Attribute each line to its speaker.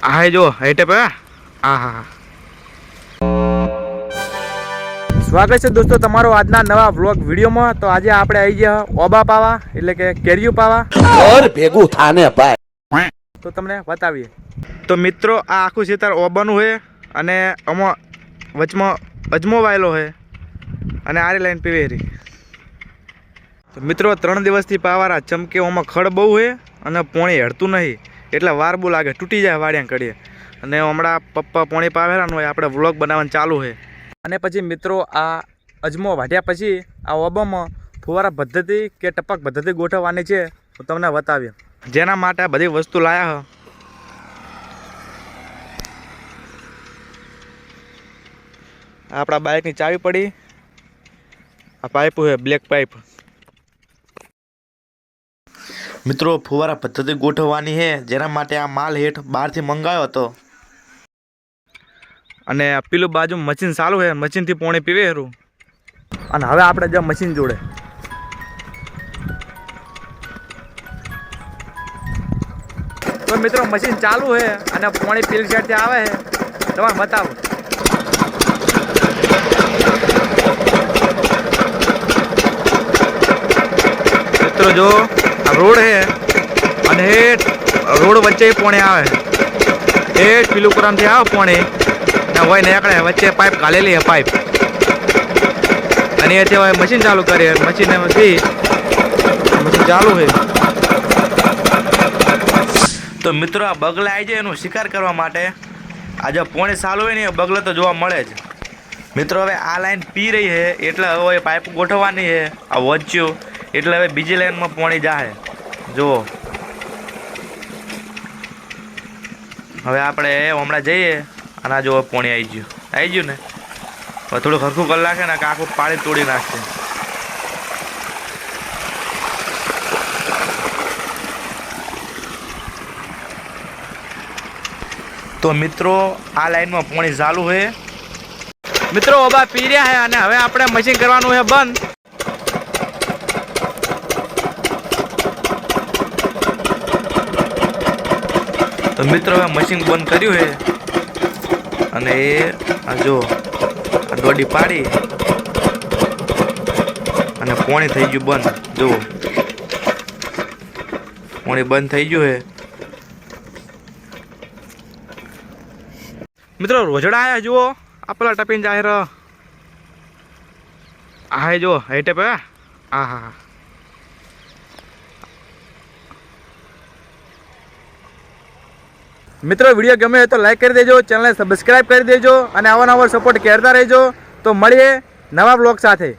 Speaker 1: આ જો હેટે પે આ હા સ્વાગત છે દોસ્તો તમારો આજના નવા વ્લોગ વિડીયોમાં। તો આજે આપણે આવી ગયા ઓબા પાવા એટલે કે કેરીયું પાવા
Speaker 2: ઓર ભેગું થાને ભાઈ
Speaker 1: તો તમને બતાવીએ। તો મિત્રો આ આખું ખેતર ઓબાનું છે અને આમાં વચમાં અજમો વાયેલો છે અને આરી લાઈન પીવેરી। તો મિત્રો 3 દિવસથી પાવારા ચમકે ઓમાં ખડ બહુ છે અને પોણી હેડતું નહીં એટલે વાર બહુ લાગે, તૂટી જાય વાડિયા કડીએ। અને હમણાં પપ્પા પોણી પાવેરાનું હોય આપણે વ્લોગ બનાવવાનું ચાલુ છે। અને પછી મિત્રો આ અજમો વાઢ્યા પછી આ ઓબામાં ફુવારા પદ્ધતિ કે ટપક પદ્ધતિ ગોઠવવાની છે હું તમને બતાવ્યો, જેના માટે આ બધી વસ્તુ લાયા હ। આપણા બાઇકની ચાવી પડી, આ પાઇપ છે બ્લેક પાઇપ। મિત્રો ફુવારા પદ્ધતિ ગોઠવવાની છે જેના માટે આ માલ હેઠ બહારથી મંગાવ્યો હતો અને પેલું બાજુ મશીન ચાલુ છે, મશીનથી પોણી પીવે હેરું। અને હવે આપણે જો મશીન જોડે તો મિત્રો મશીન ચાલુ છે અને પોણી પેલી સાઈડથી આવે છે, તમારે બતાવો। મિત્રો જો આ રોડ છે અને હેઠ રોડ વચ્ચે પોણી આવે, હેઠ પેલું કરામથી આવે પોણી હોય નીકળે, વચ્ચે પાઇપ ગાલેલી है पाइप અને એ હવે મશીન ચાલુ કરીએ, મશીન ચાલુ છે। તો મિત્રો આ બગલા આવી જાય એનું શિકાર કરવા માટે આજે પોણી ચાલુ હોય ને એ બગલો તો જોવા મળે જ। મિત્રો હવે આ લાઈન પી રહી છે એટલે હવે પાઇપ ગોઠવવાની છે આ વચ્ચ્યું, એટલે હવે બીજી લાઈનમાં પોણી જાય જુઓ। હવે આપણે હમણાં જઈએ અને આ જો પોણી આવી ગયું ને, હવે થોડું હરખું કરી નાખે ને આખું પાણી તોડી નાખશે। તો મિત્રો આ લાઈનમાં પોણી ચાલુ છે, મિત્રો ઓબા પી રહ્યા છે અને હવે આપણે મશીન કરવાનું છે બંધ। તો મિત્રો હવે મશીન બંધ કર્યું છે અને એ જો આ દોડી પાડી અને પોણી થઈ ગયું બંધ, જુઓ પોણી બંધ થઈ ગયું છે। મિત્રો રોજડા આયા જુઓ, આપલા ટપીને જાહેર આ જો હેટે પે આ હા મિત્રો વિડીયો ગમે તો લાઈક કરી દેજો, ચેનલને સબસ્ક્રાઈબ કરી દેજો અને આવા નવા સપોર્ટ કરતા રહેજો। તો મળીએ નવા બ્લોગ સાથે।